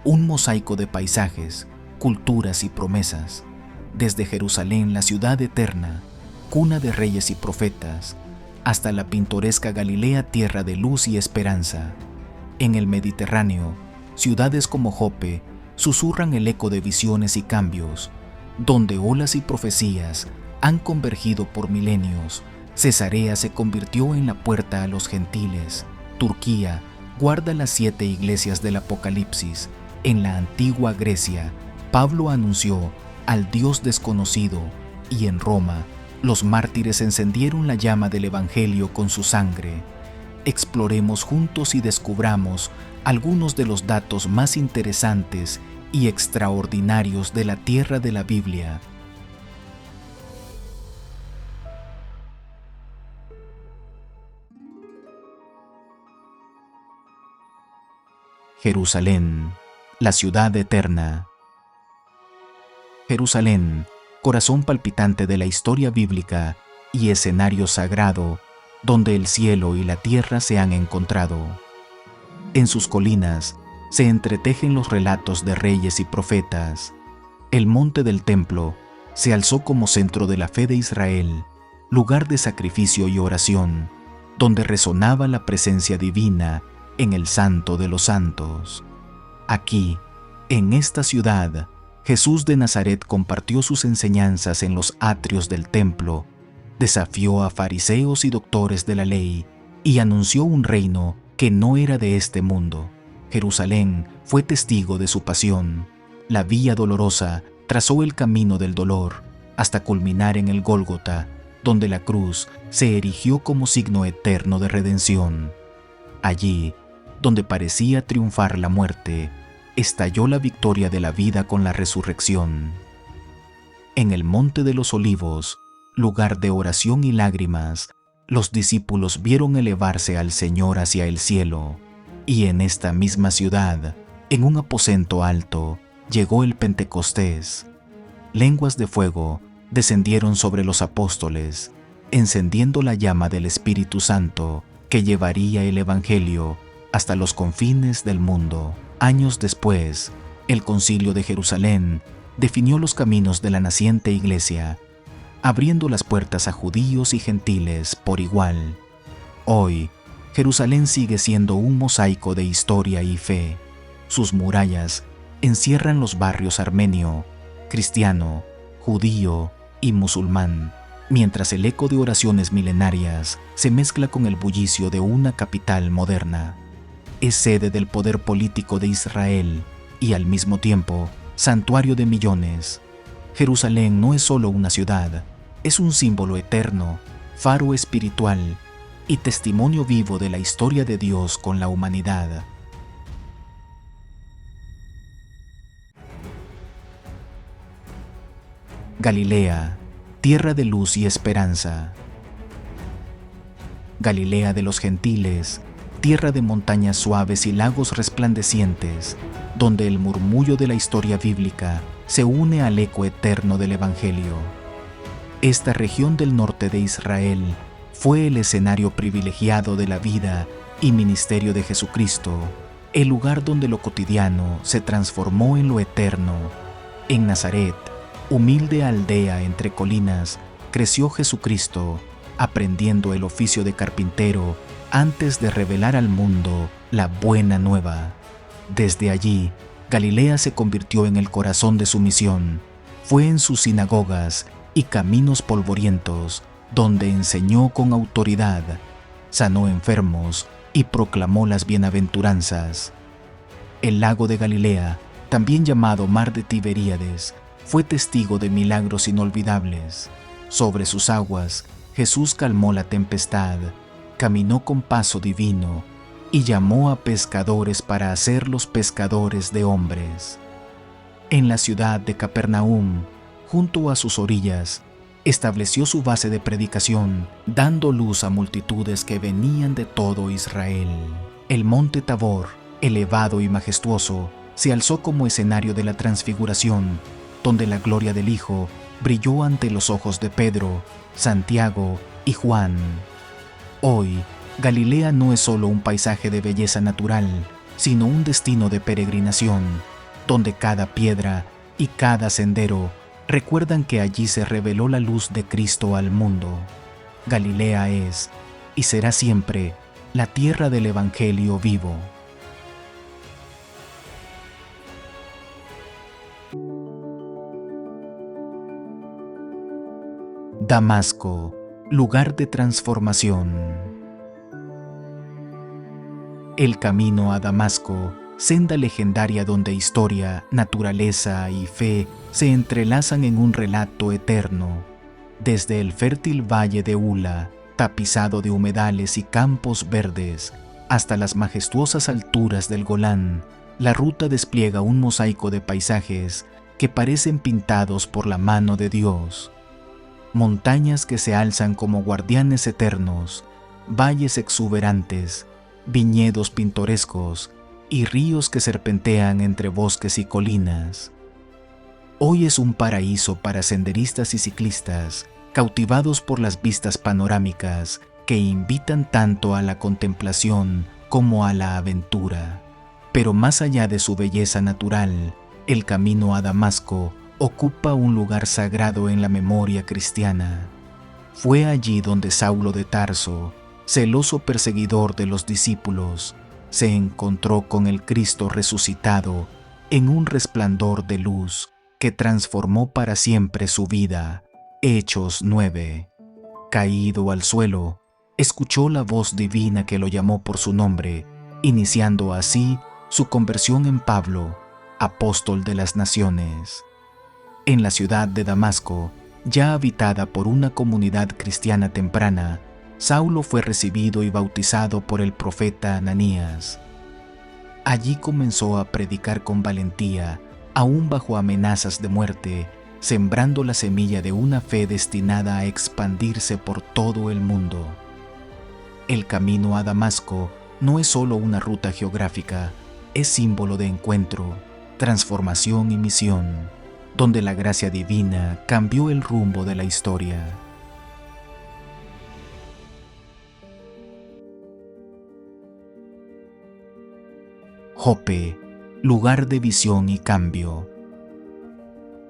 un mosaico de paisajes, culturas y promesas, desde Jerusalén, la ciudad eterna, cuna de reyes y profetas, hasta la pintoresca Galilea, tierra de luz y esperanza. En el Mediterráneo, ciudades como Jope susurran el eco de visiones y cambios, donde olas y profecías han convergido por milenios. Cesarea se convirtió en la puerta a los gentiles. Turquía guarda las 7 iglesias del Apocalipsis. En la antigua Grecia, Pablo anunció al Dios desconocido, y en Roma, los mártires encendieron la llama del Evangelio con su sangre. Exploremos juntos y descubramos algunos de los datos más interesantes y extraordinarios de la tierra de la Biblia. Jerusalén, la ciudad eterna. Jerusalén, corazón palpitante de la historia bíblica y escenario sagrado donde el cielo y la tierra se han encontrado. En sus colinas se entretejen los relatos de reyes y profetas. El monte del templo se alzó como centro de la fe de Israel, lugar de sacrificio y oración, donde resonaba la presencia divina en el Santo de los Santos. Aquí, en esta ciudad, Jesús de Nazaret compartió sus enseñanzas en los atrios del templo, desafió a fariseos y doctores de la ley y anunció un reino que no era de este mundo. Jerusalén fue testigo de su pasión. La vía dolorosa trazó el camino del dolor hasta culminar en el Gólgota, donde la cruz se erigió como signo eterno de redención. Allí, donde parecía triunfar la muerte, estalló la victoria de la vida con la resurrección. En el Monte de los Olivos, lugar de oración y lágrimas, los discípulos vieron elevarse al Señor hacia el cielo, y en esta misma ciudad, en un aposento alto, llegó el Pentecostés. Lenguas de fuego descendieron sobre los apóstoles, encendiendo la llama del Espíritu Santo que llevaría el Evangelio hasta los confines del mundo. Años después, el Concilio de Jerusalén definió los caminos de la naciente iglesia, abriendo las puertas a judíos y gentiles por igual. Hoy, Jerusalén sigue siendo un mosaico de historia y fe. Sus murallas encierran los barrios armenio, cristiano, judío y musulmán, mientras el eco de oraciones milenarias se mezcla con el bullicio de una capital moderna. Es sede del poder político de Israel y al mismo tiempo santuario de millones. Jerusalén no es solo una ciudad, es un símbolo eterno, faro espiritual y testimonio vivo de la historia de Dios con la humanidad. Galilea, tierra de luz y esperanza. Galilea de los gentiles, tierra de montañas suaves y lagos resplandecientes, donde el murmullo de la historia bíblica se une al eco eterno del Evangelio. Esta región del norte de Israel fue el escenario privilegiado de la vida y ministerio de Jesucristo, el lugar donde lo cotidiano se transformó en lo eterno. En Nazaret, humilde aldea entre colinas, creció Jesucristo, aprendiendo el oficio de carpintero antes de revelar al mundo la buena nueva. Desde allí, Galilea se convirtió en el corazón de su misión. Fue en sus sinagogas y caminos polvorientos donde enseñó con autoridad, sanó enfermos y proclamó las bienaventuranzas. El lago de Galilea, también llamado Mar de Tiberíades, fue testigo de milagros inolvidables. Sobre sus aguas, Jesús calmó la tempestad, caminó con paso divino y llamó a pescadores para hacerlos pescadores de hombres. En la ciudad de Capernaum, junto a sus orillas, estableció su base de predicación, dando luz a multitudes que venían de todo Israel. El monte Tabor, elevado y majestuoso, se alzó como escenario de la transfiguración, donde la gloria del Hijo brilló ante los ojos de Pedro, Santiago y Juan. Hoy, Galilea no es solo un paisaje de belleza natural, sino un destino de peregrinación, donde cada piedra y cada sendero recuerdan que allí se reveló la luz de Cristo al mundo. Galilea es, y será siempre, la tierra del Evangelio vivo. Damasco, lugar de transformación. El camino a Damasco, senda legendaria donde historia, naturaleza y fe se entrelazan en un relato eterno. Desde el fértil valle de Ula, tapizado de humedales y campos verdes, hasta las majestuosas alturas del Golán, la ruta despliega un mosaico de paisajes que parecen pintados por la mano de Dios. Montañas que se alzan como guardianes eternos, valles exuberantes, viñedos pintorescos y ríos que serpentean entre bosques y colinas. Hoy es un paraíso para senderistas y ciclistas, cautivados por las vistas panorámicas que invitan tanto a la contemplación como a la aventura. Pero más allá de su belleza natural, el camino a Damasco ocupa un lugar sagrado en la memoria cristiana. Fue allí donde Saulo de Tarso, celoso perseguidor de los discípulos, se encontró con el Cristo resucitado en un resplandor de luz que transformó para siempre su vida. Hechos 9. Caído al suelo, escuchó la voz divina que lo llamó por su nombre, iniciando así su conversión en Pablo, apóstol de las naciones. En la ciudad de Damasco, ya habitada por una comunidad cristiana temprana, Saulo fue recibido y bautizado por el profeta Ananías. Allí comenzó a predicar con valentía, aún bajo amenazas de muerte, sembrando la semilla de una fe destinada a expandirse por todo el mundo. El camino a Damasco no es solo una ruta geográfica, es símbolo de encuentro, transformación y misión, donde la gracia divina cambió el rumbo de la historia. Jope, lugar de visión y cambio.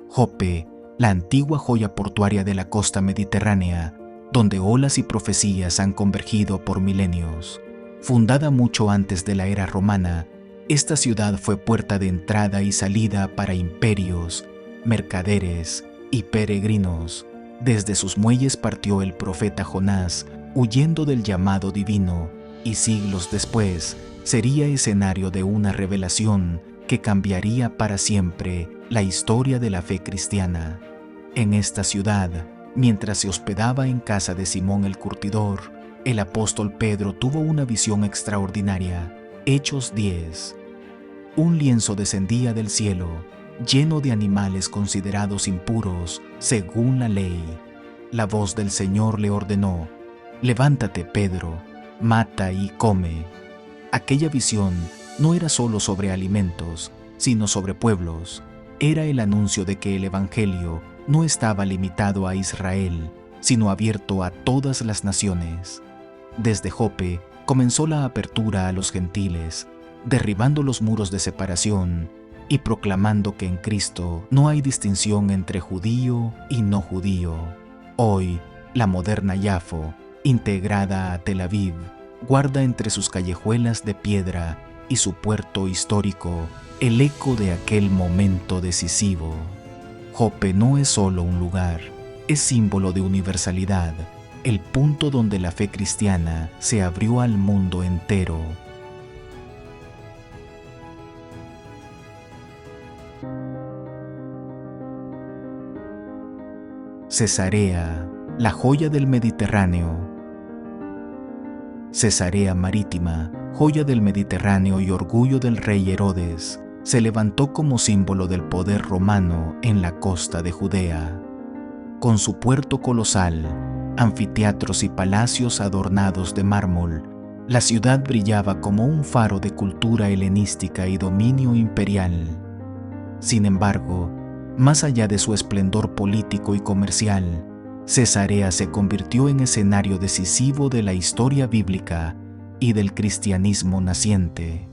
Jope, la antigua joya portuaria de la costa mediterránea, donde olas y profecías han convergido por milenios. Fundada mucho antes de la era romana, esta ciudad fue puerta de entrada y salida para imperios, mercaderes y peregrinos. Desde sus muelles partió el profeta Jonás, huyendo del llamado divino, y siglos después sería escenario de una revelación que cambiaría para siempre la historia de la fe cristiana. En esta ciudad, mientras se hospedaba en casa de Simón el Curtidor, el apóstol Pedro tuvo una visión extraordinaria. Hechos 10. Un lienzo descendía del cielo, lleno de animales considerados impuros según la ley. La voz del Señor le ordenó: «Levántate, Pedro, mata y come». Aquella visión no era solo sobre alimentos, sino sobre pueblos. Era el anuncio de que el Evangelio no estaba limitado a Israel, sino abierto a todas las naciones. Desde Jope comenzó la apertura a los gentiles, derribando los muros de separación y proclamando que en Cristo no hay distinción entre judío y no judío. Hoy, la moderna Yafo, integrada a Tel Aviv, guarda entre sus callejuelas de piedra y su puerto histórico el eco de aquel momento decisivo. Jope no es solo un lugar, es símbolo de universalidad, el punto donde la fe cristiana se abrió al mundo entero. Cesarea, la joya del Mediterráneo. Cesarea Marítima, joya del Mediterráneo y orgullo del rey Herodes, se levantó como símbolo del poder romano en la costa de Judea. Con su puerto colosal, anfiteatros y palacios adornados de mármol, la ciudad brillaba como un faro de cultura helenística y dominio imperial. Sin embargo, más allá de su esplendor político y comercial, Cesarea se convirtió en escenario decisivo de la historia bíblica y del cristianismo naciente.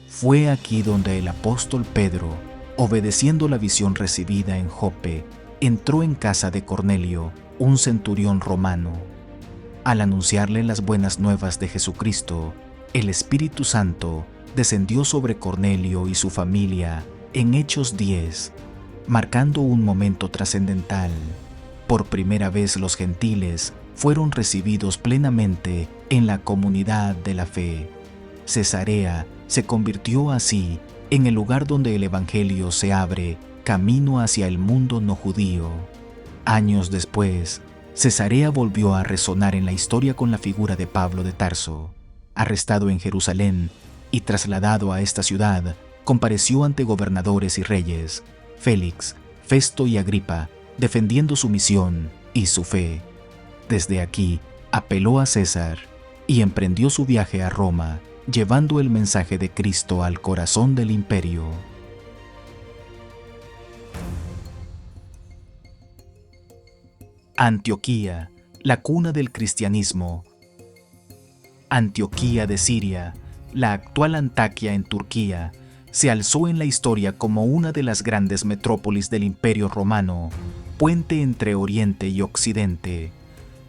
Fue aquí donde el apóstol Pedro, obedeciendo la visión recibida en Jope, entró en casa de Cornelio, un centurión romano. Al anunciarle las buenas nuevas de Jesucristo, el Espíritu Santo descendió sobre Cornelio y su familia en Hechos 10, marcando un momento trascendental. Por primera vez los gentiles fueron recibidos plenamente en la comunidad de la fe. Cesarea se convirtió así en el lugar donde el Evangelio se abre camino hacia el mundo no judío. Años después, Cesarea volvió a resonar en la historia con la figura de Pablo de Tarso. Arrestado en Jerusalén y trasladado a esta ciudad, compareció ante gobernadores y reyes, Félix, Festo y Agripa, defendiendo su misión y su fe. Desde aquí, apeló a César y emprendió su viaje a Roma, llevando el mensaje de Cristo al corazón del imperio. Antioquía, la cuna del cristianismo. Antioquía de Siria, la actual Antaquia en Turquía, se alzó en la historia como una de las grandes metrópolis del Imperio Romano, puente entre Oriente y Occidente.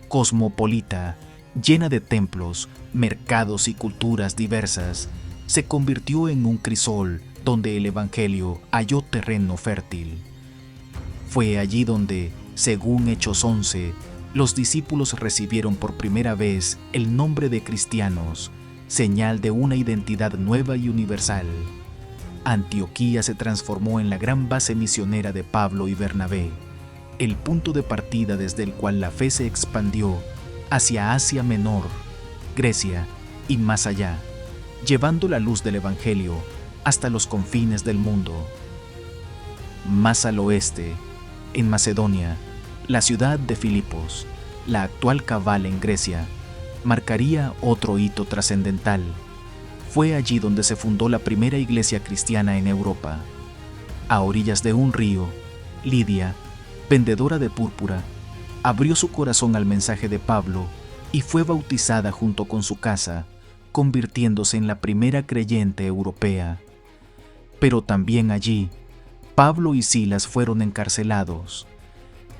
Cosmopolita, llena de templos, mercados y culturas diversas, se convirtió en un crisol donde el Evangelio halló terreno fértil. Fue allí donde, según Hechos 11, los discípulos recibieron por primera vez el nombre de cristianos, señal de una identidad nueva y universal. Antioquía se transformó en la gran base misionera de Pablo y Bernabé, el punto de partida desde el cual la fe se expandió hacia Asia Menor, Grecia y más allá, llevando la luz del Evangelio hasta los confines del mundo. Más al oeste, en Macedonia, la ciudad de Filipos, la actual Cabala en Grecia, marcaría otro hito trascendental. Fue allí donde se fundó la primera iglesia cristiana en Europa. A orillas de un río, Lidia, vendedora de púrpura, abrió su corazón al mensaje de Pablo y fue bautizada junto con su casa, convirtiéndose en la primera creyente europea. Pero también allí, Pablo y Silas fueron encarcelados.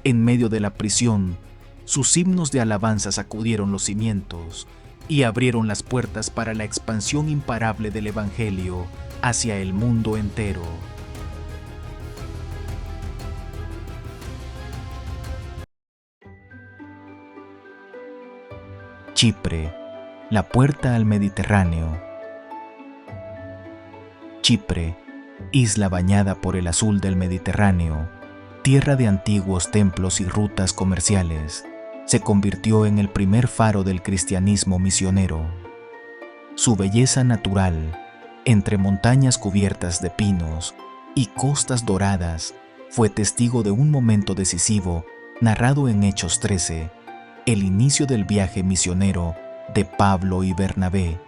En medio de la prisión, sus himnos de alabanza sacudieron los cimientos y abrieron las puertas para la expansión imparable del Evangelio hacia el mundo entero. Chipre, la puerta al Mediterráneo. Chipre, isla bañada por el azul del Mediterráneo, tierra de antiguos templos y rutas comerciales, se convirtió en el primer faro del cristianismo misionero. Su belleza natural, entre montañas cubiertas de pinos y costas doradas, fue testigo de un momento decisivo narrado en Hechos 13, el inicio del viaje misionero de Pablo y Bernabé.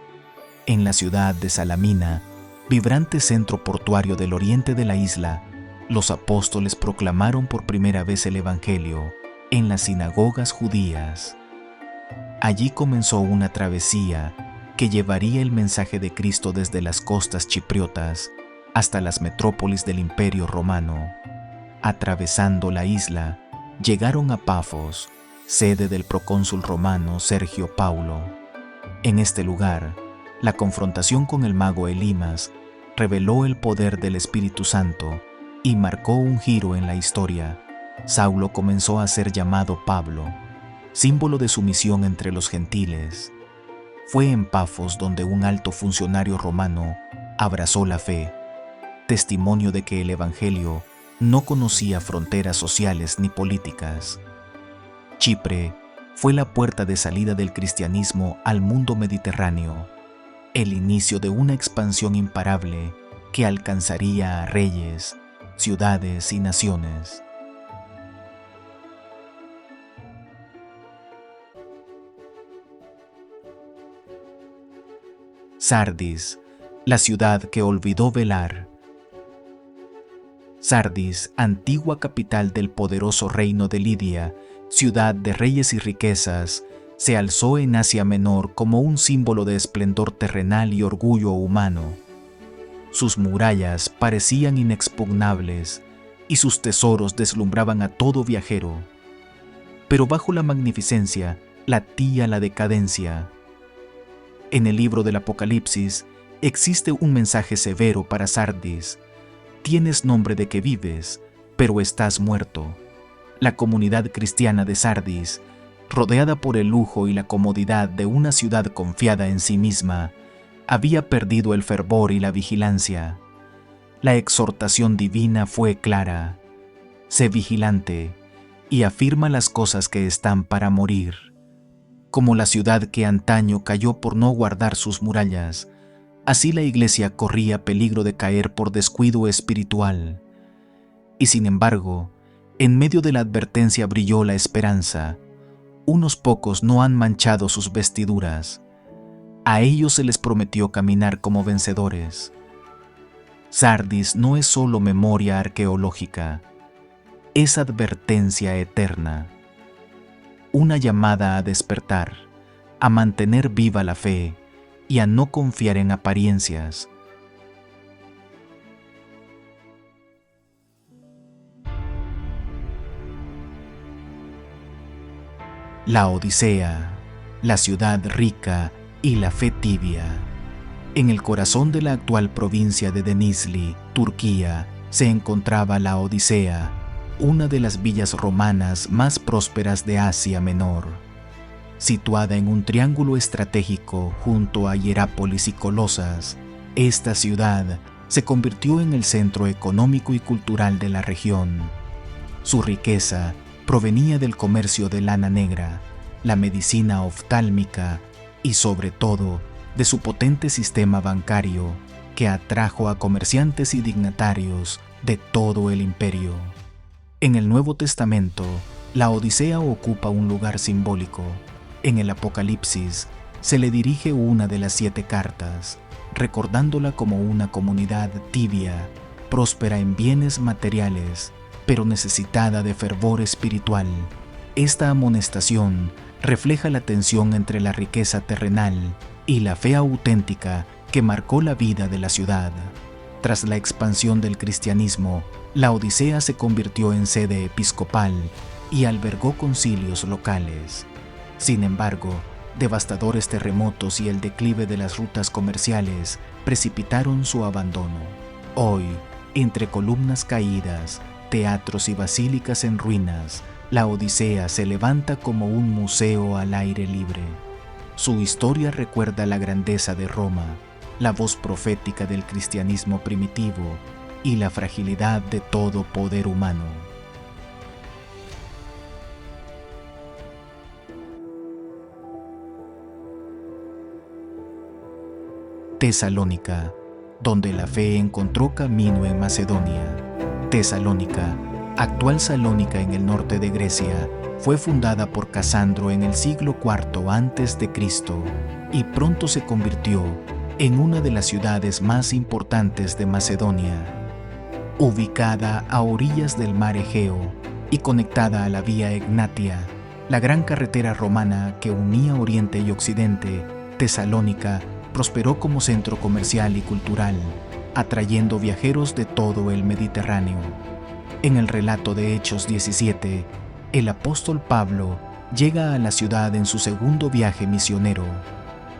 En la ciudad de Salamina, vibrante centro portuario del oriente de la isla, los apóstoles proclamaron por primera vez el Evangelio en las sinagogas judías. Allí comenzó una travesía que llevaría el mensaje de Cristo desde las costas chipriotas hasta las metrópolis del Imperio Romano. Atravesando la isla, llegaron a Pafos, sede del procónsul romano Sergio Paulo. En este lugar, la confrontación con el mago Elimas reveló el poder del Espíritu Santo y marcó un giro en la historia. Saulo comenzó a ser llamado Pablo, símbolo de su misión entre los gentiles. Fue en Pafos donde un alto funcionario romano abrazó la fe, testimonio de que el Evangelio no conocía fronteras sociales ni políticas. Chipre fue la puerta de salida del cristianismo al mundo mediterráneo, el inicio de una expansión imparable que alcanzaría a reyes, ciudades y naciones. Sardis, la ciudad que olvidó velar. Sardis, antigua capital del poderoso reino de Lidia, ciudad de reyes y riquezas, se alzó en Asia Menor como un símbolo de esplendor terrenal y orgullo humano. Sus murallas parecían inexpugnables y sus tesoros deslumbraban a todo viajero. Pero bajo la magnificencia latía la decadencia. En el libro del Apocalipsis existe un mensaje severo para Sardis. Tienes nombre de que vives, pero estás muerto. La comunidad cristiana de Sardis, rodeada por el lujo y la comodidad de una ciudad confiada en sí misma, había perdido el fervor y la vigilancia. La exhortación divina fue clara: sé vigilante y afirma las cosas que están para morir. Como la ciudad que antaño cayó por no guardar sus murallas, así la iglesia corría peligro de caer por descuido espiritual. Y sin embargo, en medio de la advertencia brilló la esperanza. Unos pocos no han manchado sus vestiduras. A ellos se les prometió caminar como vencedores. Sardis no es solo memoria arqueológica, es advertencia eterna. Una llamada a despertar, a mantener viva la fe y a no confiar en apariencias. La Odisea, la ciudad rica y la fe tibia. En el corazón de la actual provincia de Denizli, Turquía, se encontraba la Odisea, una de las villas romanas más prósperas de Asia Menor. Situada en un triángulo estratégico junto a Hierápolis y Colosas, esta ciudad se convirtió en el centro económico y cultural de la región. Su riqueza provenía del comercio de lana negra, la medicina oftálmica y, sobre todo, de su potente sistema bancario que atrajo a comerciantes y dignatarios de todo el imperio. En el Nuevo Testamento, la Odisea ocupa un lugar simbólico. En el Apocalipsis se le dirige una de las 7 cartas, recordándola como una comunidad tibia, próspera en bienes materiales, pero necesitada de fervor espiritual. Esta amonestación refleja la tensión entre la riqueza terrenal y la fe auténtica que marcó la vida de la ciudad. Tras la expansión del cristianismo, la Odisea se convirtió en sede episcopal y albergó concilios locales. Sin embargo, devastadores terremotos y el declive de las rutas comerciales precipitaron su abandono. Hoy, entre columnas caídas, teatros y basílicas en ruinas, la Odisea se levanta como un museo al aire libre. Su historia recuerda la grandeza de Roma, la voz profética del cristianismo primitivo y la fragilidad de todo poder humano. Tesalónica, donde la fe encontró camino en Macedonia. Tesalónica, actual Salónica en el norte de Grecia, fue fundada por Casandro en el siglo IV a.C. y pronto se convirtió en una de las ciudades más importantes de Macedonia. Ubicada a orillas del mar Egeo y conectada a la Vía Egnatia, la gran carretera romana que unía Oriente y Occidente, Tesalónica prosperó como centro comercial y cultural, atrayendo viajeros de todo el Mediterráneo. En el relato de Hechos 17, el apóstol Pablo llega a la ciudad en su segundo viaje misionero.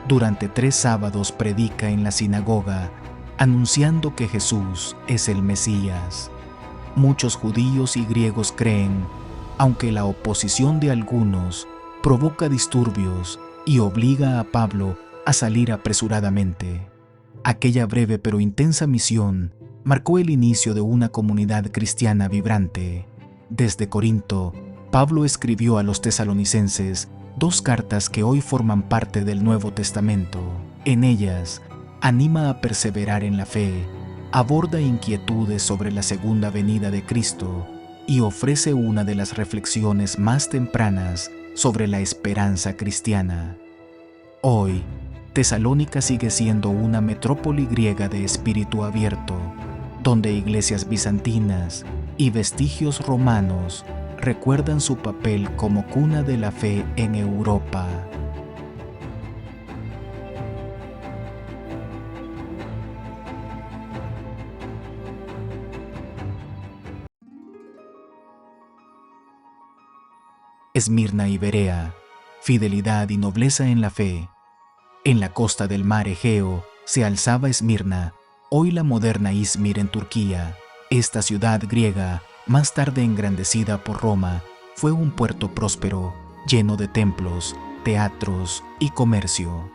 Durante 3 sábados predica en la sinagoga, anunciando que Jesús es el Mesías. Muchos judíos y griegos creen, aunque la oposición de algunos provoca disturbios y obliga a Pablo a salir apresuradamente. Aquella breve pero intensa misión marcó el inicio de una comunidad cristiana vibrante. Desde Corinto, Pablo escribió a los tesalonicenses 2 cartas que hoy forman parte del Nuevo Testamento. En ellas, anima a perseverar en la fe, aborda inquietudes sobre la segunda venida de Cristo y ofrece una de las reflexiones más tempranas sobre la esperanza cristiana. Hoy, Tesalónica sigue siendo una metrópoli griega de espíritu abierto, donde iglesias bizantinas y vestigios romanos recuerdan su papel como cuna de la fe en Europa. Esmirna y Berea, fidelidad y nobleza en la fe. En la costa del mar Egeo se alzaba Esmirna, hoy la moderna Izmir en Turquía. Esta ciudad griega, más tarde engrandecida por Roma, fue un puerto próspero, lleno de templos, teatros y comercio.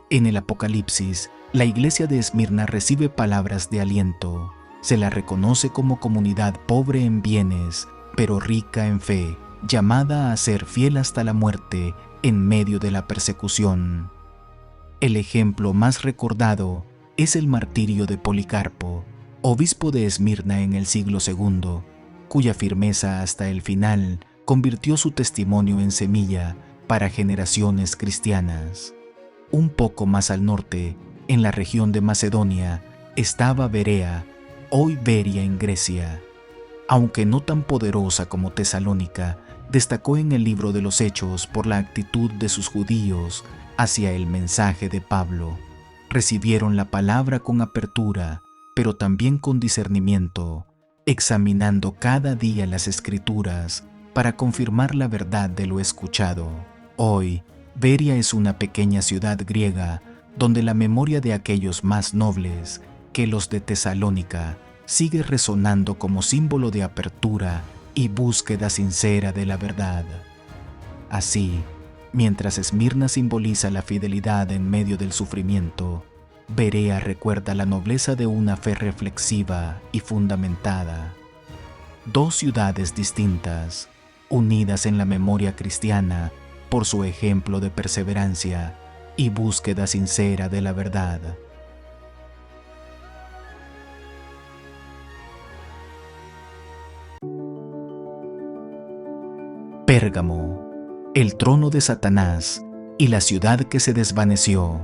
En el Apocalipsis, la iglesia de Esmirna recibe palabras de aliento. Se la reconoce como comunidad pobre en bienes, pero rica en fe, llamada a ser fiel hasta la muerte en medio de la persecución. El ejemplo más recordado es el martirio de Policarpo, obispo de Esmirna en el siglo II, cuya firmeza hasta el final convirtió su testimonio en semilla para generaciones cristianas. Un poco más al norte, en la región de Macedonia, estaba Berea, hoy Beria en Grecia. Aunque no tan poderosa como Tesalónica, destacó en el libro de los Hechos por la actitud de sus judíos hacia el mensaje de Pablo. Recibieron la palabra con apertura, pero también con discernimiento, examinando cada día las Escrituras para confirmar la verdad de lo escuchado. Hoy, Beria es una pequeña ciudad griega donde la memoria de aquellos más nobles que los de Tesalónica sigue resonando como símbolo de apertura y búsqueda sincera de la verdad. Así, mientras Esmirna simboliza la fidelidad en medio del sufrimiento, Berea recuerda la nobleza de una fe reflexiva y fundamentada. Dos ciudades distintas, unidas en la memoria cristiana por su ejemplo de perseverancia y búsqueda sincera de la verdad. Pérgamo, el trono de Satanás y la ciudad que se desvaneció.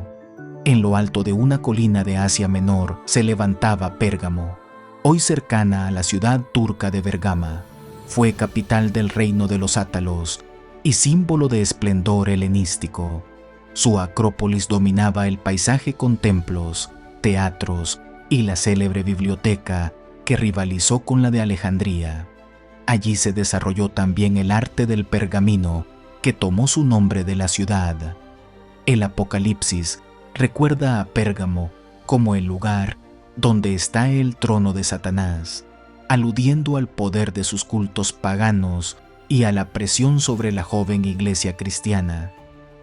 En lo alto de una colina de Asia Menor se levantaba Pérgamo, hoy cercana a la ciudad turca de Bergama. Fue capital del reino de los átalos y símbolo de esplendor helenístico. Su acrópolis dominaba el paisaje con templos, teatros y la célebre biblioteca que rivalizó con la de Alejandría. Allí se desarrolló también el arte del pergamino, que tomó su nombre de la ciudad. El Apocalipsis recuerda a Pérgamo como el lugar donde está el trono de Satanás, aludiendo al poder de sus cultos paganos y a la presión sobre la joven iglesia cristiana.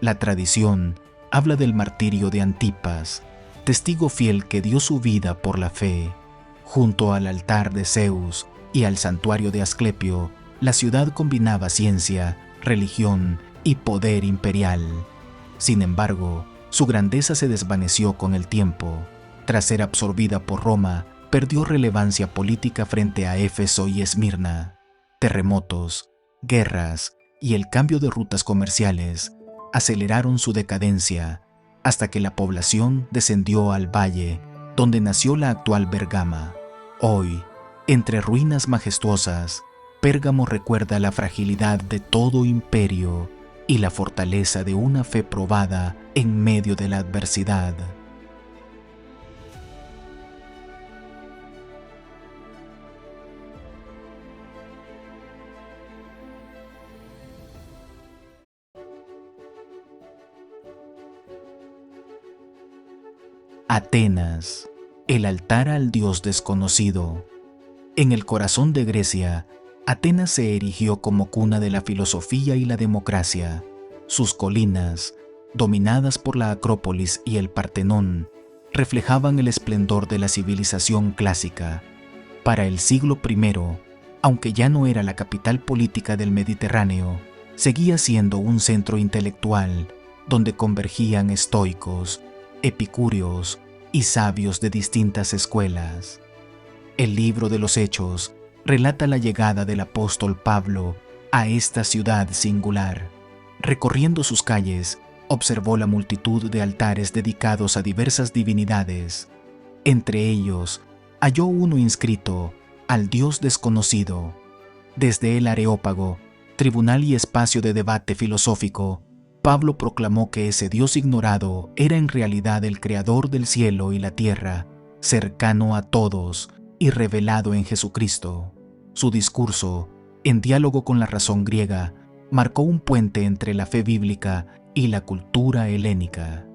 La tradición habla del martirio de Antipas, testigo fiel que dio su vida por la fe. Junto al altar de Zeus y al santuario de Asclepio, la ciudad combinaba ciencia, religión y poder imperial. Sin embargo, su grandeza se desvaneció con el tiempo. Tras ser absorbida por Roma, perdió relevancia política frente a Éfeso y Esmirna. Terremotos, guerras y el cambio de rutas comerciales aceleraron su decadencia hasta que la población descendió al valle donde nació la actual Bergama. Hoy, entre ruinas majestuosas, Pérgamo recuerda la fragilidad de todo imperio y la fortaleza de una fe probada en medio de la adversidad. Atenas, el altar al dios desconocido. En el corazón de Grecia, Atenas se erigió como cuna de la filosofía y la democracia. Sus colinas, dominadas por la Acrópolis y el Partenón, reflejaban el esplendor de la civilización clásica. Para el siglo I, aunque ya no era la capital política del Mediterráneo, seguía siendo un centro intelectual donde convergían estoicos, epicúreos y sabios de distintas escuelas. El libro de los Hechos relata la llegada del apóstol Pablo a esta ciudad singular. Recorriendo sus calles, observó la multitud de altares dedicados a diversas divinidades. Entre ellos, halló uno inscrito al Dios desconocido. Desde el Areópago, tribunal y espacio de debate filosófico, Pablo proclamó que ese Dios ignorado era en realidad el creador del cielo y la tierra, cercano a todos y revelado en Jesucristo. Su discurso, en diálogo con la razón griega, marcó un puente entre la fe bíblica y la cultura helénica.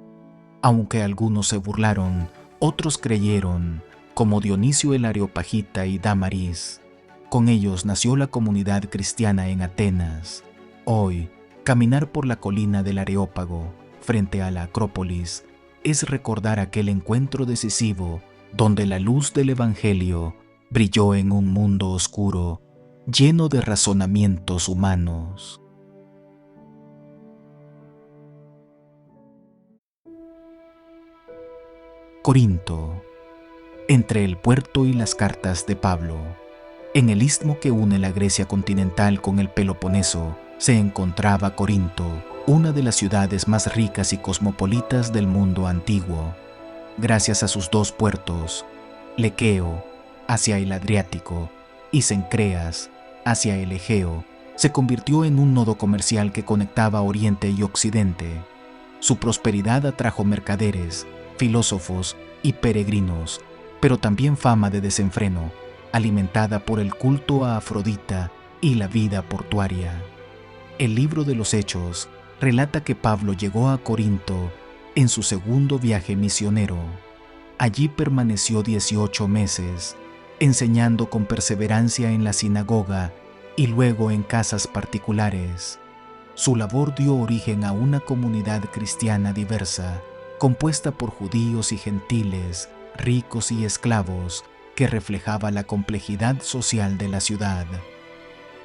Aunque algunos se burlaron, otros creyeron, como Dionisio el Areopagita y Dámaris. Con ellos nació la comunidad cristiana en Atenas. Hoy, caminar por la colina del Areópago, frente a la Acrópolis, es recordar aquel encuentro decisivo donde la luz del Evangelio brilló en un mundo oscuro, lleno de razonamientos humanos. Corinto. Entre el puerto y las cartas de Pablo. En el istmo que une la Grecia continental con el Peloponeso, se encontraba Corinto, una de las ciudades más ricas y cosmopolitas del mundo antiguo. Gracias a sus dos puertos, Lequeo, hacia el Adriático, y Cencreas, hacia el Egeo, se convirtió en un nodo comercial que conectaba Oriente y Occidente. Su prosperidad atrajo mercaderes, filósofos y peregrinos, pero también fama de desenfreno, alimentada por el culto a Afrodita y la vida portuaria. El libro de los Hechos relata que Pablo llegó a Corinto en su segundo viaje misionero. Allí permaneció 18 meses, enseñando con perseverancia en la sinagoga y luego en casas particulares. Su labor dio origen a una comunidad cristiana diversa, compuesta por judíos y gentiles, ricos y esclavos, que reflejaba la complejidad social de la ciudad.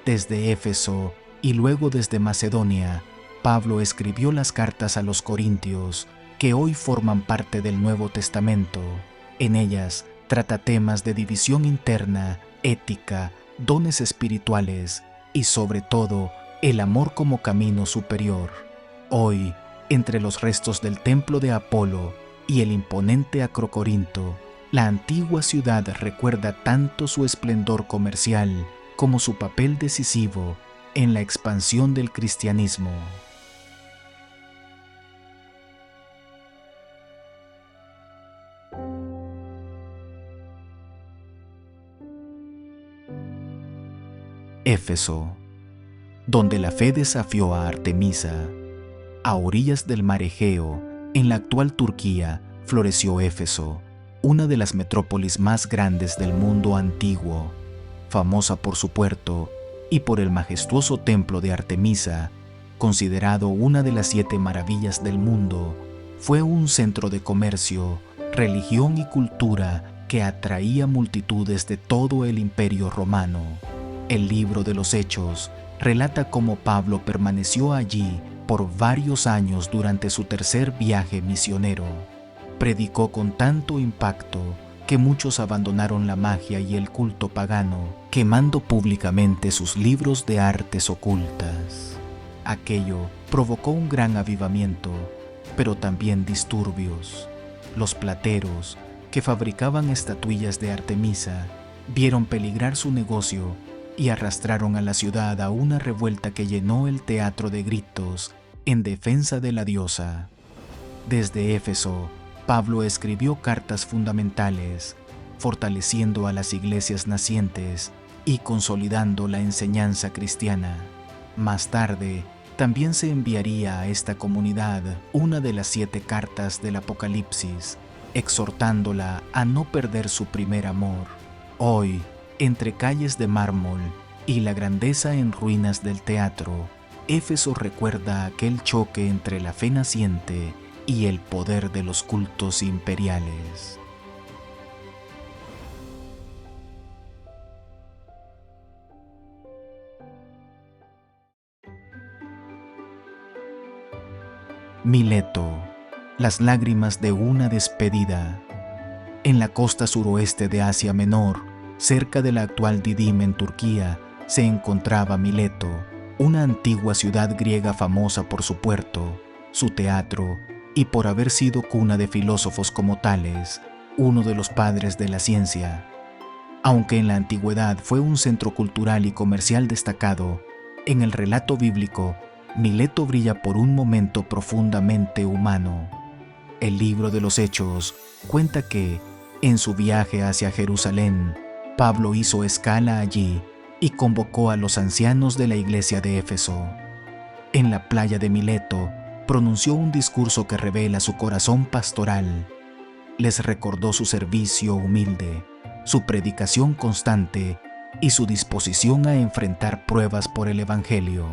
Desde Éfeso y luego desde Macedonia, Pablo escribió las cartas a los Corintios, que hoy forman parte del Nuevo Testamento. En ellas trata temas de división interna, ética, dones espirituales y sobre todo el amor como camino superior. Hoy, entre los restos del templo de Apolo y el imponente Acrocorinto, la antigua ciudad recuerda tanto su esplendor comercial como su papel decisivo en la expansión del cristianismo. Éfeso, donde la fe desafió a Artemisa. A orillas del mar Egeo, en la actual Turquía, floreció Éfeso, una de las metrópolis más grandes del mundo antiguo, famosa por su puerto y por el majestuoso templo de Artemisa, considerado una de las 7 maravillas del mundo. Fue un centro de comercio, religión y cultura que atraía multitudes de todo el Imperio Romano. El libro de los Hechos relata cómo Pablo permaneció allí por varios años durante su tercer viaje misionero. Predicó con tanto impacto que muchos abandonaron la magia y el culto pagano, quemando públicamente sus libros de artes ocultas. Aquello provocó un gran avivamiento, pero también disturbios. Los plateros, que fabricaban estatuillas de Artemisa, vieron peligrar su negocio y arrastraron a la ciudad a una revuelta que llenó el teatro de gritos en defensa de la diosa. Desde Éfeso, Pablo escribió cartas fundamentales, fortaleciendo a las iglesias nacientes y consolidando la enseñanza cristiana. Más tarde, también se enviaría a esta comunidad una de las 7 cartas del Apocalipsis, exhortándola a no perder su primer amor. Hoy, entre calles de mármol y la grandeza en ruinas del teatro, Éfeso recuerda aquel choque entre la fe naciente y el poder de los cultos imperiales. Mileto, las lágrimas de una despedida. En la costa suroeste de Asia Menor, cerca de la actual Didim en Turquía, se encontraba Mileto, una antigua ciudad griega famosa por su puerto, su teatro y por haber sido cuna de filósofos como Tales, uno de los padres de la ciencia. Aunque en la antigüedad fue un centro cultural y comercial destacado, en el relato bíblico, Mileto brilla por un momento profundamente humano. El libro de los Hechos cuenta que, en su viaje hacia Jerusalén, Pablo hizo escala allí y convocó a los ancianos de la iglesia de Éfeso. En la playa de Mileto, pronunció un discurso que revela su corazón pastoral. Les recordó su servicio humilde, su predicación constante y su disposición a enfrentar pruebas por el Evangelio.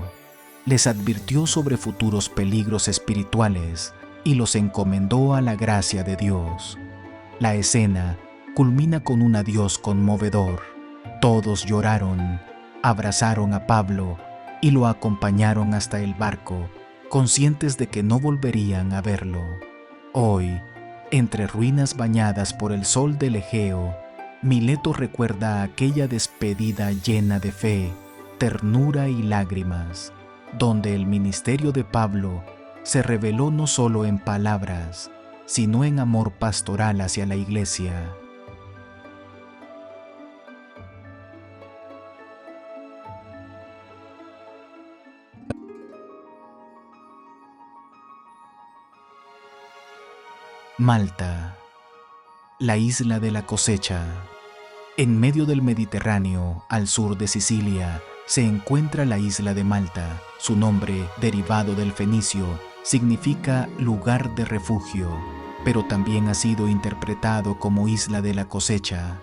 Les advirtió sobre futuros peligros espirituales y los encomendó a la gracia de Dios. La escena culmina con un adiós conmovedor. Todos lloraron, abrazaron a Pablo y lo acompañaron hasta el barco, conscientes de que no volverían a verlo. Hoy, entre ruinas bañadas por el sol del Egeo, Mileto recuerda aquella despedida llena de fe, ternura y lágrimas, donde el ministerio de Pablo se reveló no solo en palabras, sino en amor pastoral hacia la iglesia. Malta, la isla de la cosecha. En medio del Mediterráneo, al sur de Sicilia, se encuentra la isla de Malta. Su nombre, derivado del fenicio, significa lugar de refugio, pero también ha sido interpretado como isla de la cosecha.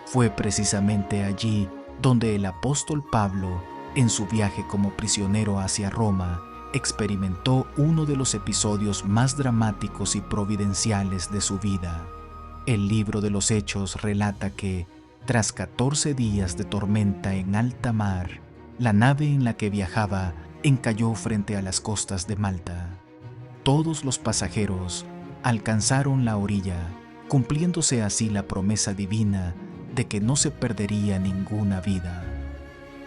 Fue precisamente allí donde el apóstol Pablo, en su viaje como prisionero hacia Roma, experimentó uno de los episodios más dramáticos y providenciales de su vida. El libro de los Hechos relata que, tras 14 días de tormenta en alta mar, la nave en la que viajaba encalló frente a las costas de Malta. Todos los pasajeros alcanzaron la orilla, cumpliéndose así la promesa divina de que no se perdería ninguna vida.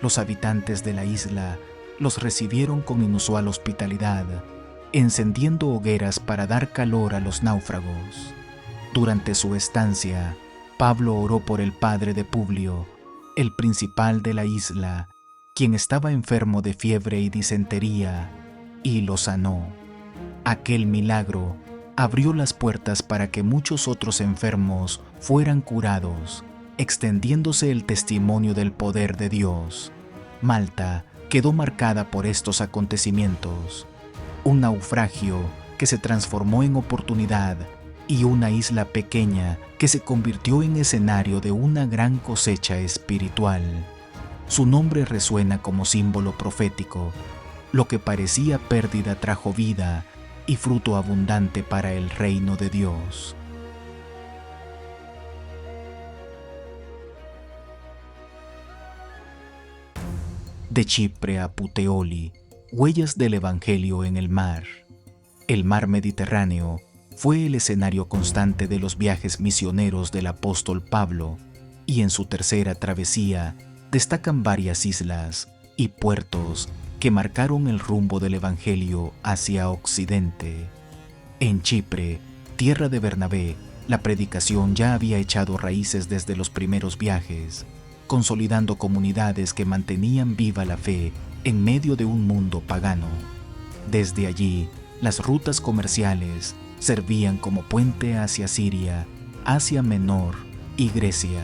Los habitantes de la isla los recibieron con inusual hospitalidad, encendiendo hogueras para dar calor a los náufragos. Durante su estancia, Pablo oró por el padre de Publio, el principal de la isla, quien estaba enfermo de fiebre y disentería, y lo sanó. Aquel milagro abrió las puertas para que muchos otros enfermos fueran curados, extendiéndose el testimonio del poder de Dios. Malta quedó marcada por estos acontecimientos, un naufragio que se transformó en oportunidad y una isla pequeña que se convirtió en escenario de una gran cosecha espiritual. Su nombre resuena como símbolo profético. Lo que parecía pérdida trajo vida y fruto abundante para el reino de Dios. De Chipre a Puteoli, huellas del Evangelio en el mar. El mar Mediterráneo fue el escenario constante de los viajes misioneros del apóstol Pablo, y en su tercera travesía destacan varias islas y puertos que marcaron el rumbo del Evangelio hacia Occidente. En Chipre, tierra de Bernabé, la predicación ya había echado raíces desde los primeros viajes, consolidando comunidades que mantenían viva la fe en medio de un mundo pagano. Desde allí, las rutas comerciales servían como puente hacia Siria, Asia Menor y Grecia.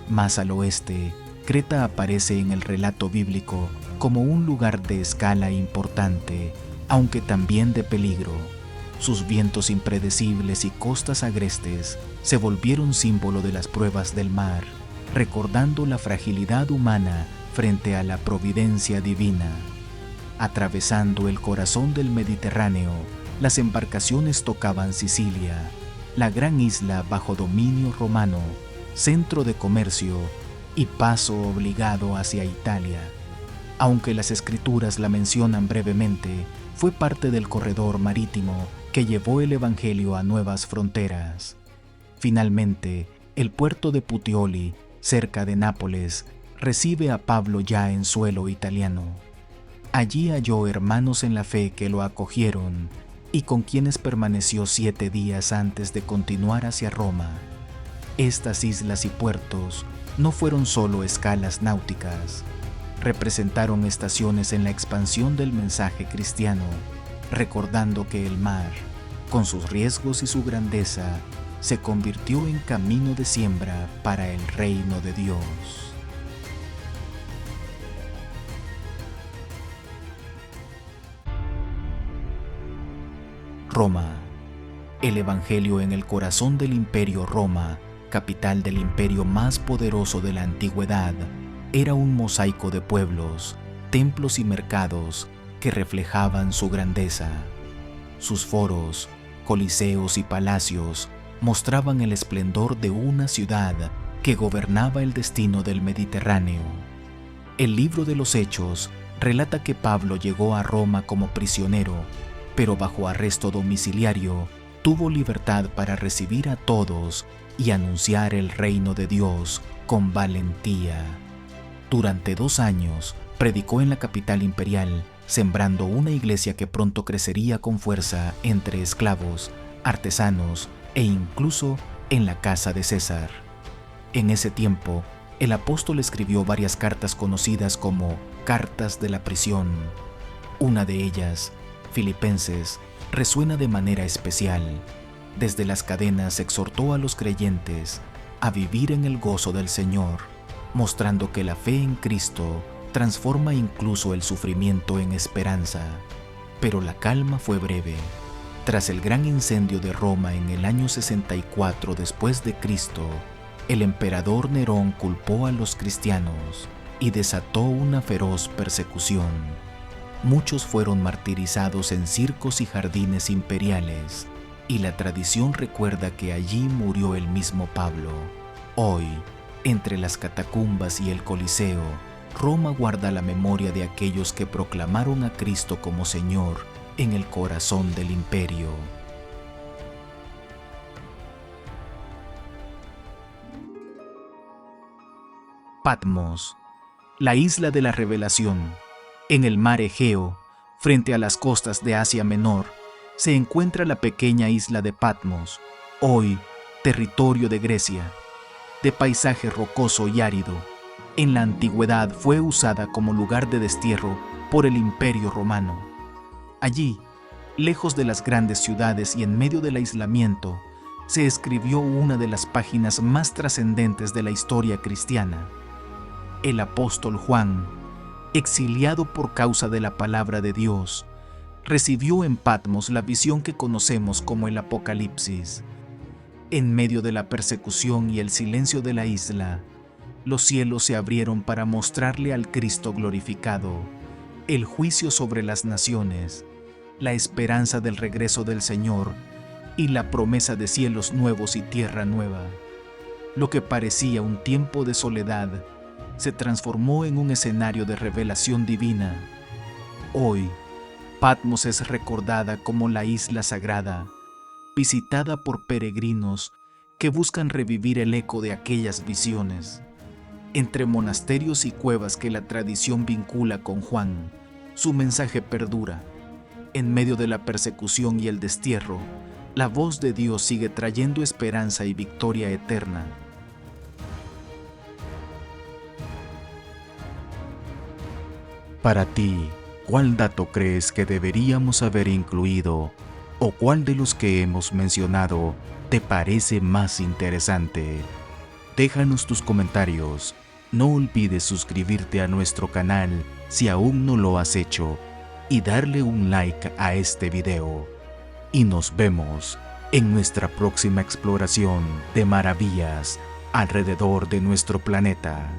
Más al oeste, Creta aparece en el relato bíblico como un lugar de escala importante, aunque también de peligro. Sus vientos impredecibles y costas agrestes se volvieron símbolo de las pruebas del mar, recordando la fragilidad humana frente a la providencia divina. Atravesando el corazón del Mediterráneo, las embarcaciones tocaban Sicilia, la gran isla bajo dominio romano, centro de comercio y paso obligado hacia Italia. Aunque las escrituras la mencionan brevemente, fue parte del corredor marítimo que llevó el Evangelio a nuevas fronteras. Finalmente, el puerto de Puteoli, cerca de Nápoles, recibe a Pablo ya en suelo italiano. Allí halló hermanos en la fe que lo acogieron y con quienes permaneció 7 días antes de continuar hacia Roma. Estas islas y puertos no fueron solo escalas náuticas, representaron estaciones en la expansión del mensaje cristiano, recordando que el mar, con sus riesgos y su grandeza, se convirtió en camino de siembra para el reino de Dios. Roma. El Evangelio en el corazón del Imperio Roma, capital del imperio más poderoso de la antigüedad, era un mosaico de pueblos, templos y mercados que reflejaban su grandeza. Sus foros, coliseos y palacios mostraban el esplendor de una ciudad que gobernaba el destino del Mediterráneo. El libro de los Hechos relata que Pablo llegó a Roma como prisionero, pero bajo arresto domiciliario tuvo libertad para recibir a todos y anunciar el reino de Dios con valentía. Durante 2 años predicó en la capital imperial, sembrando una iglesia que pronto crecería con fuerza entre esclavos, artesanos e incluso en la casa de César. En ese tiempo, el apóstol escribió varias cartas conocidas como cartas de la prisión. Una de ellas, Filipenses, resuena de manera especial. Desde las cadenas exhortó a los creyentes a vivir en el gozo del Señor, mostrando que la fe en Cristo transforma incluso el sufrimiento en esperanza. Pero la calma fue breve. Tras el gran incendio de Roma en el año 64 después de Cristo, el emperador Nerón culpó a los cristianos y desató una feroz persecución. Muchos fueron martirizados en circos y jardines imperiales, y la tradición recuerda que allí murió el mismo Pablo. Hoy, entre las catacumbas y el Coliseo, Roma guarda la memoria de aquellos que proclamaron a Cristo como Señor en el corazón del imperio. Patmos, la isla de la revelación. En el mar Egeo, frente a las costas de Asia Menor, se encuentra la pequeña isla de Patmos, hoy territorio de Grecia. De paisaje rocoso y árido, en la antigüedad fue usada como lugar de destierro por el Imperio Romano. Allí, lejos de las grandes ciudades y en medio del aislamiento, se escribió una de las páginas más trascendentes de la historia cristiana. El apóstol Juan, exiliado por causa de la palabra de Dios, recibió en Patmos la visión que conocemos como el Apocalipsis. En medio de la persecución y el silencio de la isla, los cielos se abrieron para mostrarle al Cristo glorificado, el juicio sobre las naciones, la esperanza del regreso del Señor y la promesa de cielos nuevos y tierra nueva. Lo que parecía un tiempo de soledad se transformó en un escenario de revelación divina. Hoy, Patmos es recordada como la isla sagrada, visitada por peregrinos que buscan revivir el eco de aquellas visiones. Entre monasterios y cuevas que la tradición vincula con Juan, su mensaje perdura. En medio de la persecución y el destierro, la voz de Dios sigue trayendo esperanza y victoria eterna. Para ti, ¿cuál dato crees que deberíamos haber incluido o cuál de los que hemos mencionado te parece más interesante? Déjanos tus comentarios. No olvides suscribirte a nuestro canal si aún no lo has hecho y darle un like a este video. Y nos vemos en nuestra próxima exploración de maravillas alrededor de nuestro planeta.